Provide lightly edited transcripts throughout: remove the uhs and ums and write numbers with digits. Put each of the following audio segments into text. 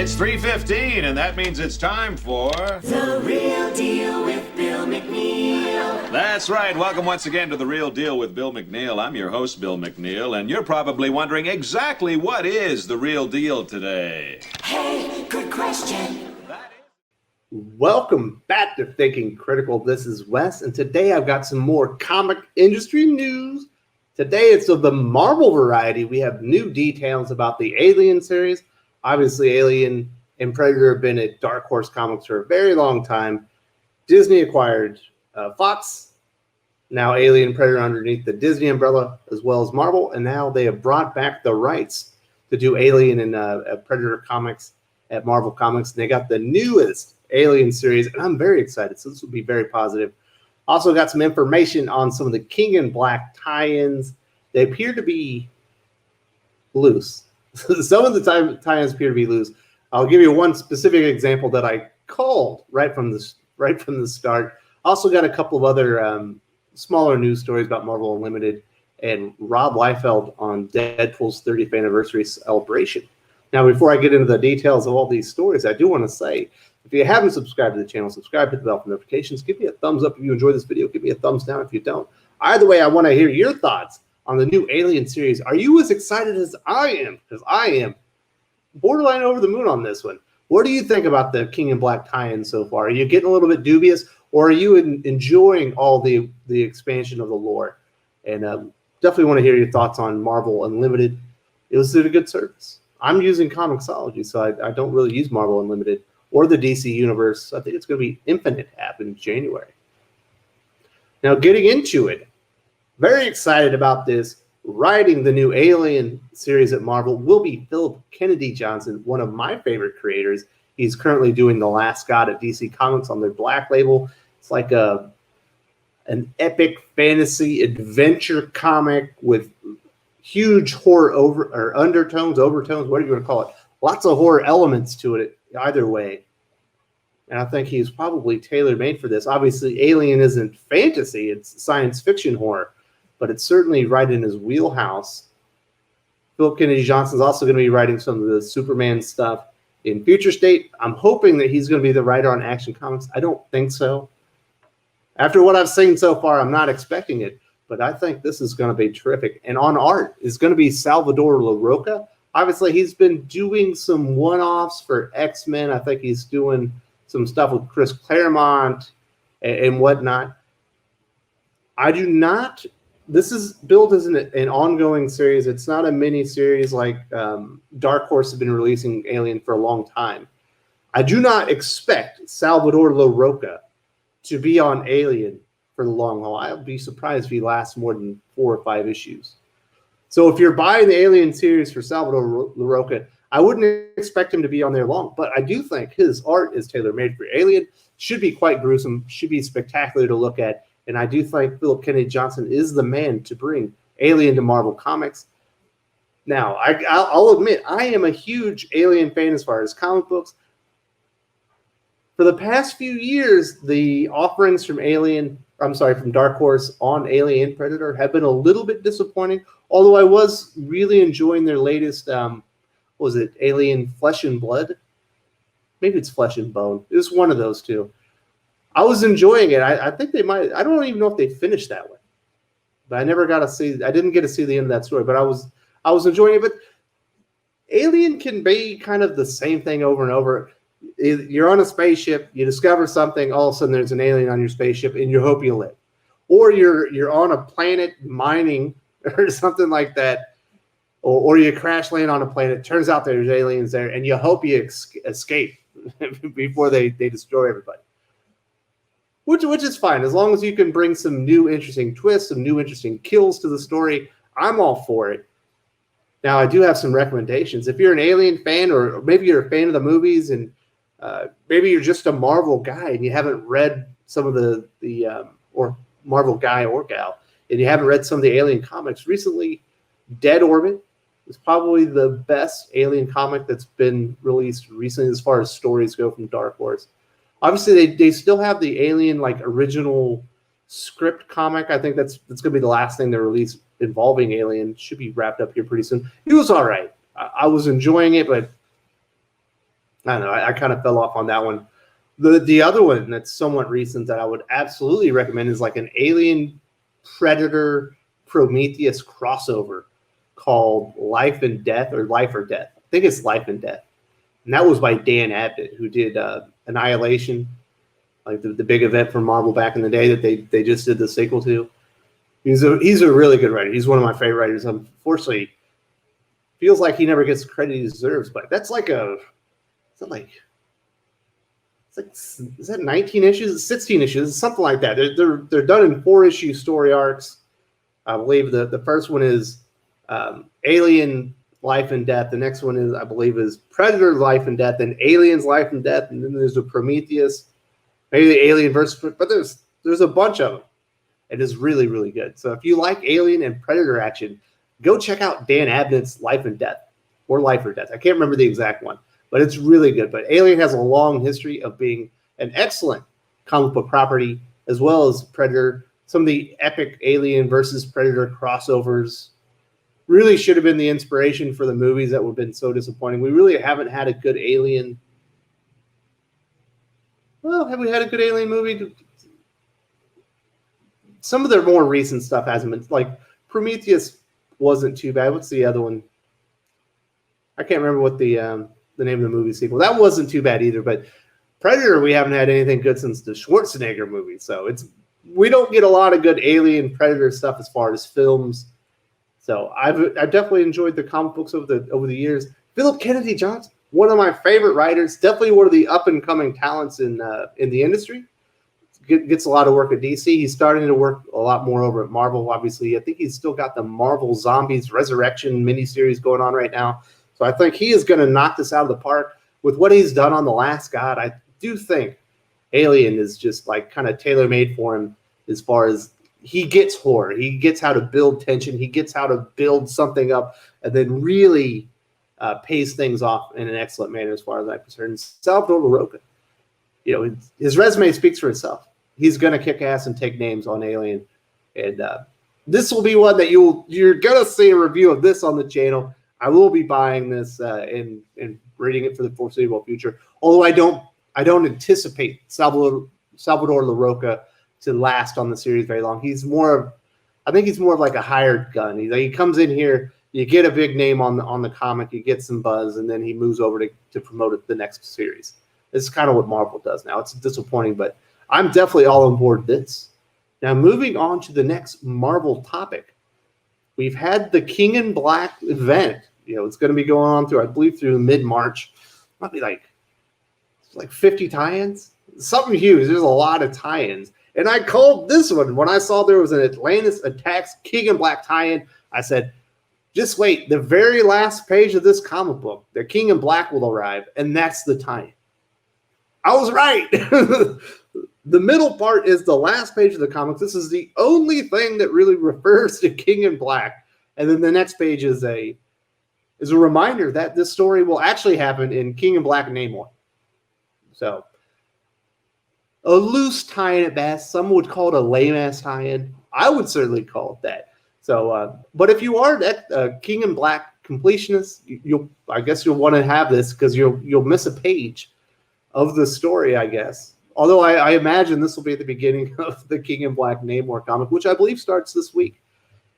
It's 3:15, and that means it's time for... The Real Deal with Bill McNeil. That's right. Welcome once again to The Real Deal with Bill McNeil. I'm your host, Bill McNeil, and you're probably wondering exactly what is the real deal today. Hey, good question. Welcome back to Thinking Critical. This is Wes, and today I've got some more comic industry news. Today it's of the Marvel variety. We have new details about the Alien series. Obviously, Alien and Predator have been at Dark Horse Comics for a very long time. Disney acquired Fox. Now Alien and Predator underneath the Disney umbrella, as well as Marvel, and now they have brought back the rights to do Alien and Predator comics at Marvel Comics. And they got the newest Alien series, and I'm very excited. So this will be very positive. Also got some information on some of the King in Black tie-ins. They appear to be loose. Some of the tie-ins appear to be loose. I'll give you one specific example that I called right from the start. Also got a couple of other smaller news stories about Marvel Unlimited and Rob Liefeld on Deadpool's 30th anniversary celebration. Now, before I get into the details of all these stories, I do want to say, if you haven't subscribed to the channel, subscribe, hit the bell for notifications. Give me a thumbs up if you enjoy this video. Give me a thumbs down if you don't. Either way, I want to hear your thoughts on the new Alien series. Are you as excited as I am? Because I am borderline over the moon on this one. What do you think about the King in Black tie-in so far? Are you getting a little bit dubious, or are you enjoying all the expansion of the lore? And definitely want to hear your thoughts on Marvel Unlimited. It was a good service. I'm using Comixology, so I don't really use Marvel Unlimited or the DC Universe. I think it's going to be Infinite app in January. Now, getting into it, very excited about this. Writing the new Alien series at Marvel will be Phillip Kennedy Johnson, one of my favorite creators. He's currently doing The Last God at DC Comics on their Black label. It's like an epic fantasy adventure comic with huge horror undertones, overtones, whatever you want to call it. Lots of horror elements to it either way. And I think he's probably tailor-made for this. Obviously, Alien isn't fantasy. It's science fiction horror. But it's certainly right in his wheelhouse. Phillip Kennedy Johnson is also going to be writing some of the Superman stuff in Future State. I'm hoping that he's going to be the writer on Action Comics. I don't think so. After what I've seen so far, I'm not expecting it. But I think this is going to be terrific. And on art is going to be Salvador Larroca. Obviously, he's been doing some one-offs for X-Men. I think he's doing some stuff with Chris Claremont and whatnot. I do not... This is billed as an ongoing series. It's not a mini-series like Dark Horse has been releasing Alien for a long time. I do not expect Salvador Larroca to be on Alien for the long haul. I'll be surprised if he lasts more than 4 or 5 issues. So if you're buying the Alien series for Salvador Larroca, I wouldn't expect him to be on there long. But I do think his art is tailor-made for Alien. Should be quite gruesome. Should be spectacular to look at. And I do think Phillip Kennedy Johnson is the man to bring Alien to Marvel Comics. Now, I'll admit, I am a huge Alien fan as far as comic books. For the past few years, the offerings from from Dark Horse on Alien and Predator have been a little bit disappointing. Although I was really enjoying their latest, Alien Flesh and Blood? Maybe it's Flesh and Bone. It was one of those two. I was enjoying it. I think they might. I don't even know if they finished that one, but I never got to see. I didn't get to see the end of that story, but I was enjoying it. But Alien can be kind of the same thing over and over. You're on a spaceship, you discover something, all of a sudden there's an alien on your spaceship, and you hope you live. Or you're on a planet mining or something like that, or you crash land on a planet. Turns out there's aliens there, and you hope you escape before they destroy everybody. Which is fine. As long as you can bring some new interesting twists, some new interesting kills to the story, I'm all for it. Now, I do have some recommendations. If you're an Alien fan, or maybe you're a fan of the movies, and maybe you're just a Marvel guy and you haven't read some of the or Marvel guy or gal, and you haven't read some of the Alien comics recently, Dead Orbit is probably the best Alien comic that's been released recently as far as stories go from Dark Horse. Obviously, they still have the Alien original script comic. I think that's going to be the last thing they release involving Alien. Should be wrapped up here pretty soon. It was all right. I was enjoying it, but I don't know. I kind of fell off on that one. The other one that's somewhat recent that I would absolutely recommend is like an Alien Predator Prometheus crossover called Life and Death, or Life or Death. I think it's Life and Death. And that was by Dan Abnett, who did Annihilation, like the big event from Marvel back in the day that they just did the sequel to. He's a really good writer. He's one of my favorite writers. Unfortunately, feels like he never gets the credit he deserves, but that's like is that 19 issues? 16 issues, something like that. They're done in 4-issue story arcs. I believe the first one is Alien Life and Death. The next one is, I believe, is Predator Life and Death, then Aliens Life and Death, and then there's a Prometheus, maybe the Alien versus. But there's a bunch of them. It is really, really good. So if you like Alien and Predator action, go check out Dan Abnett's Life and Death, or Life or Death. I can't remember the exact one, but it's really good. But Alien has a long history of being an excellent comic book property, as well as Predator. Some of the epic Alien versus Predator crossovers really should have been the inspiration for the movies that have been so disappointing. We really haven't had a good Alien. Well, have we had a good Alien movie? Some of their more recent stuff hasn't been. Like Prometheus wasn't too bad. What's the other one? I can't remember what the name of the movie sequel. That wasn't too bad either. But Predator, we haven't had anything good since the Schwarzenegger movie. So we don't get a lot of good Alien Predator stuff as far as films. So I've definitely enjoyed the comic books over the years. Phillip Kennedy Johnson, one of my favorite writers, definitely one of the up and coming talents in the industry. Gets a lot of work at DC. He's starting to work a lot more over at Marvel. Obviously, I think he's still got the Marvel Zombies Resurrection miniseries going on right now. So I think he is going to knock this out of the park with what he's done on The Last God. I do think Alien is just like kind of tailor-made for him as far as he gets horror. He gets how to build tension. He gets how to build something up and then really pays things off in an excellent manner as far as I'm concerned. Salvador Larroca, his resume speaks for itself. He's going to kick ass and take names on Alien. And this will be one that you're going to see a review of this on the channel. I will be buying this and reading it for the foreseeable future. Although I don't anticipate Salvador Larroca to last on the series very long. I think he's more of like a hired gun. He comes in here, you get a big name on the comic, you get some buzz, and then he moves over to promote the next series. This is kind of what Marvel does now. It's disappointing, but I'm definitely all on board this. Now, moving on to the next Marvel topic. We've had the King in Black event. It's going to be going on through, I believe, through mid-March. Might be like 50 tie-ins. Something huge. There's a lot of tie-ins. And I called this one when I saw there was an Atlantis Attacks King in Black tie-in. I said, just wait. The very last page of this comic book, the King in Black will arrive, and that's the tie-in. I was right. The middle part is the last page of the comics. This is the only thing that really refers to King in Black. And then the next page is a reminder that this story will actually happen in King in Black Namor. So, a loose tie-in at best. Some would call it a lame-ass tie-in. I would certainly call it that. So, but if you are that King in Black completionist, I guess you'll want to have this because you'll miss a page of the story, I guess. Although I imagine this will be at the beginning of the King in Black Namor comic, which I believe starts this week.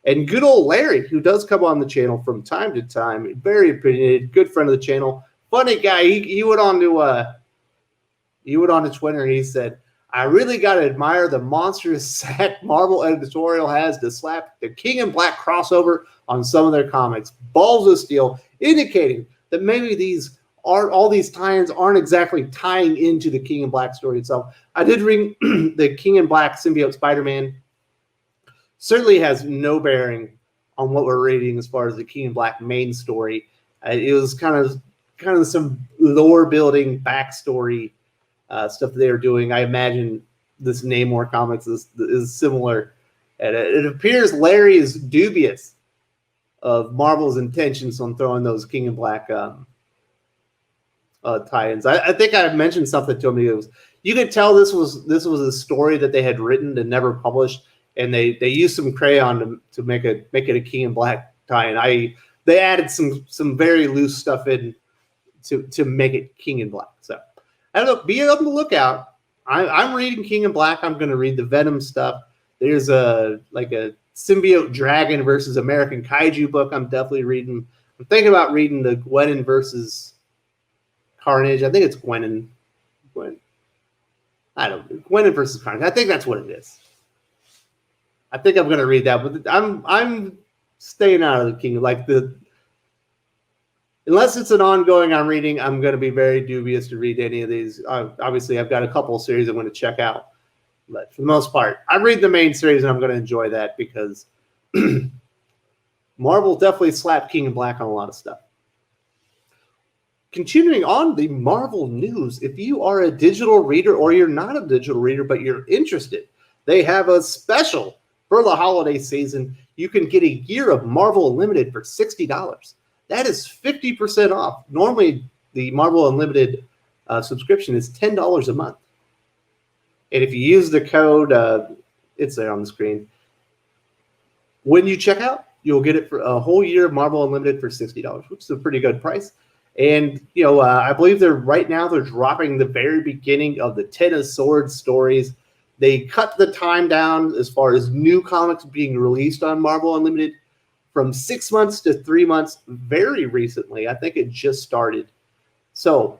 And good old Larry, who does come on the channel from time to time, very opinionated, good friend of the channel, funny guy. He went on to Twitter and he said, "I really got to admire the monstrous sack Marvel editorial has to slap the King in Black crossover on some of their comics. Balls of steel," indicating that maybe all these tie-ins aren't exactly tying into the King in Black story itself. I did read the King in Black symbiote Spider-Man. Certainly has no bearing on what we're reading as far as the King in Black main story. It was kind of some lore building backstory stuff that they were doing. I imagine this Namor comics is similar. And it appears Larry is dubious of Marvel's intentions on throwing those King in Black tie-ins. I think I mentioned something to him. You could tell this was a story that they had written and never published, and they used some crayon to make it a King in Black tie-in. They added some very loose stuff in to make it King in Black. So I don't know. Be on the lookout. I'm reading King in Black. I'm going to read the Venom stuff. There's a symbiote dragon versus American kaiju book I'm definitely reading. I'm thinking about reading the Gwenin versus Carnage. I think it's Gwenin. I don't know. Gwenin versus Carnage. I think that's what it is. I think I'm going to read that, but I'm staying out of the King. Unless it's an ongoing I'm reading, I'm going to be very dubious to read any of these. Obviously, I've got a couple of series I'm going to check out. But for the most part, I read the main series, and I'm going to enjoy that because Marvel definitely slapped King in Black on a lot of stuff. Continuing on the Marvel news, if you are a digital reader or you're not a digital reader, but you're interested, they have a special for the holiday season. You can get a year of Marvel Unlimited for $60. That is 50% off. Normally, the Marvel Unlimited subscription is $10 a month. And if you use the code, it's there on the screen. When you check out, you'll get it for a whole year of Marvel Unlimited for $60, which is a pretty good price. And, I believe they're dropping the very beginning of the Ten of Swords stories. They cut the time down as far as new comics being released on Marvel Unlimited from 6 months to 3 months very recently. I think it just started. So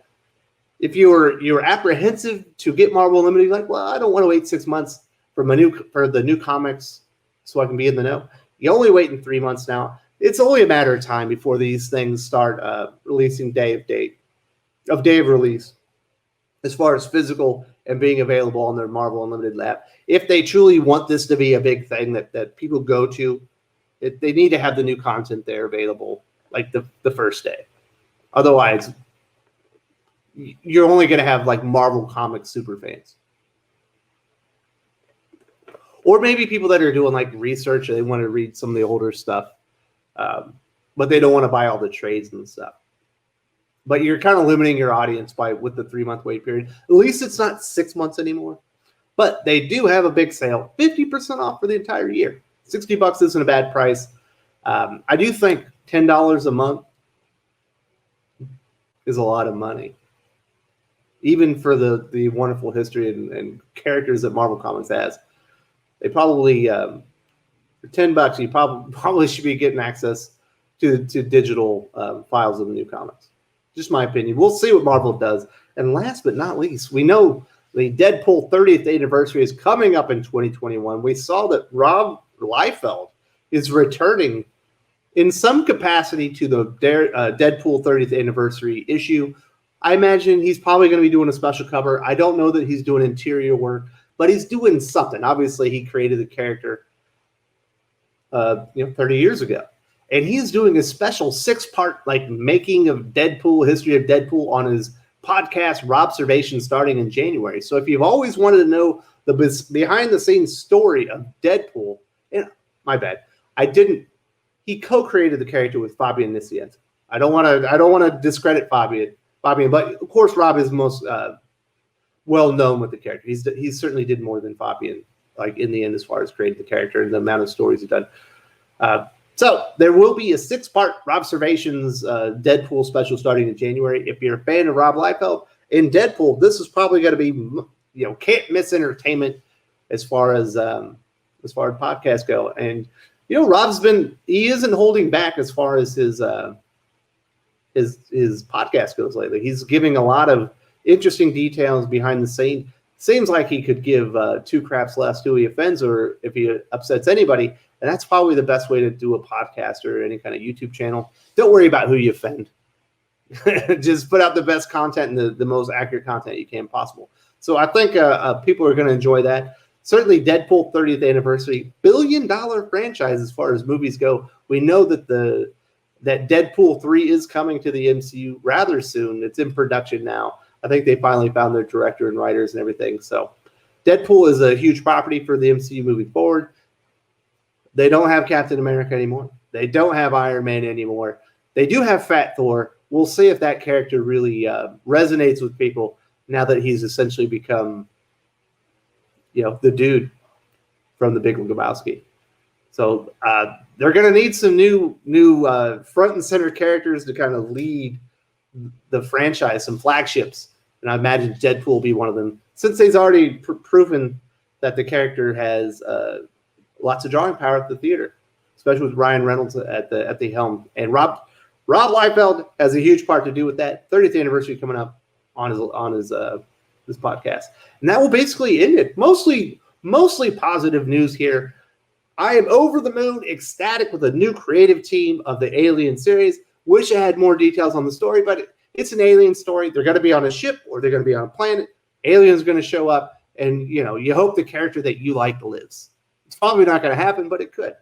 if you're apprehensive to get Marvel Unlimited, like, well, I don't want to wait 6 months for the new comics so I can be in the know. You only wait in 3 months now. It's only a matter of time before these things start releasing day of release, as far as physical and being available on their Marvel Unlimited app. If they truly want this to be a big thing that people go to, they need to have the new content there available like the first day. Otherwise, you're only going to have like Marvel Comics super fans. Or maybe people that are doing like research and they want to read some of the older stuff, but they don't want to buy all the trades and stuff. But you're kind of limiting your audience with the 3 month wait period. At least it's not 6 months anymore. But they do have a big sale, 50% off for the entire year. $60 isn't a bad price. I do think $10 a month is a lot of money, even for the wonderful history and characters that Marvel Comics has. They probably for $10, you probably should be getting access to digital files of the new comics. Just my opinion. We'll see what Marvel does. And last but not least, we know the Deadpool 30th anniversary is coming up in 2021. We saw that Rob Liefeld is returning in some capacity to the Deadpool 30th anniversary issue. I imagine he's probably going to be doing a special cover. I don't know that he's doing interior work, but he's doing something. Obviously, he created the character 30 years ago. And he's doing a special 6-part making of Deadpool, history of Deadpool on his podcast, Robservation, starting in January. So if you've always wanted to know the behind-the-scenes story of Deadpool, and my bad, he co-created the character with Fabian Nicieza. I don't want to discredit Fabian, but of course Rob is most well known with the character. He certainly did more than Fabian, in the end, as far as creating the character and the amount of stories he's done. So there will be a 6-part Robservations Deadpool special starting in January. If you're a fan of Rob Liefeld in Deadpool, this is probably going to be can't miss entertainment as far as podcasts go. And Rob's he isn't holding back as far as his podcast goes lately. He's giving a lot of interesting details behind the scene. Seems like he could give 2 craps less who he offends or if he upsets anybody. And that's probably the best way to do a podcast or any kind of YouTube channel. Don't worry about who you offend. Just put out the best content and the most accurate content you can possible. So I think people are going to enjoy that. Certainly Deadpool 30th anniversary, billion-dollar franchise as far as movies go. We know that that Deadpool 3 is coming to the MCU rather soon. It's in production now. I think they finally found their director and writers and everything. So Deadpool is a huge property for the MCU moving forward. They don't have Captain America anymore. They don't have Iron Man anymore. They do have Fat Thor. We'll see if that character really resonates with people now that he's essentially become, the dude from The Big Lebowski. So they're going to need some new front and center characters to kind of lead the franchise, some flagships, and I imagine Deadpool will be one of them. Since he's already proven that the character has lots of drawing power at the theater, especially with Ryan Reynolds at the helm, and Rob Liefeld has a huge part to do with that. 30th anniversary coming up on his this podcast, and that will basically end it. Mostly positive news here. I am over the moon, ecstatic with the new creative team of the Alien series. Wish I had more details on the story, but it's an alien story. They're going to be on a ship or they're going to be on a planet. Aliens going to show up, and you hope the character that you like lives. It's probably not going to happen, but it could.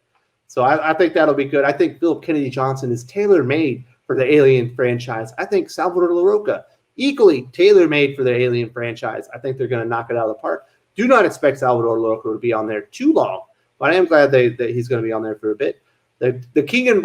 So I think that'll be good. I think Phillip Kennedy Johnson is tailor-made for the Alien franchise. I think Salvador Larroca, equally tailor-made for the Alien franchise. I think they're going to knock it out of the park. Do not expect Salvador Larroca to be on there too long, but I am glad that he's going to be on there for a bit. The King in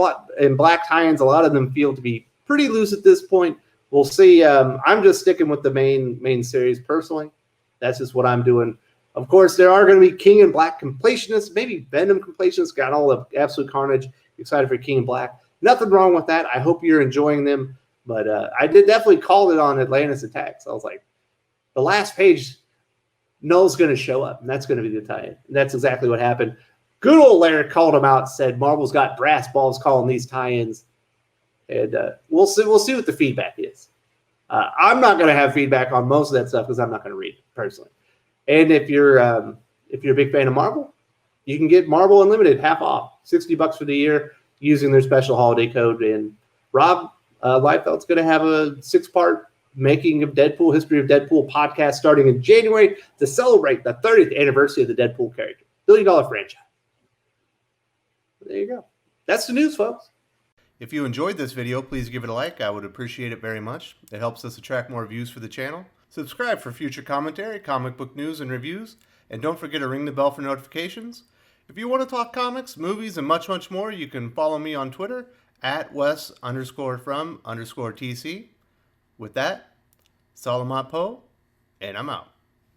Black tie-ins, a lot of them feel to be pretty loose at this point. We'll see. I'm just sticking with the main series personally. That's just what I'm doing. Of course, there are going to be King in Black completionists, maybe Venom completionists. Got all the absolute carnage. Excited for King in Black. Nothing wrong with that. I hope you're enjoying them. But I did definitely call it on Atlantis Attacks. I was like, the last page, Null's going to show up, and that's going to be the tie-in. And that's exactly what happened. Good old Larry called him out, said Marvel's got brass balls calling these tie-ins. And we'll see what the feedback is. I'm not going to have feedback on most of that stuff because I'm not going to read it personally. And if you're a big fan of Marvel, you can get Marvel Unlimited half off, $60 for the year, using their special holiday code. And Rob Liefeld's going to have a 6-part Making of Deadpool, History of Deadpool podcast starting in January to celebrate the 30th anniversary of the Deadpool character. $1 billion franchise. There you go. That's the news, folks. If you enjoyed this video, please give it a like. I would appreciate it very much. It helps us attract more views for the channel. Subscribe for future commentary, comic book news, and reviews. And don't forget to ring the bell for notifications. If you want to talk comics, movies, and much, much more, you can follow me on Twitter at Wes_from_TC. With that, Salamat Po, and I'm out.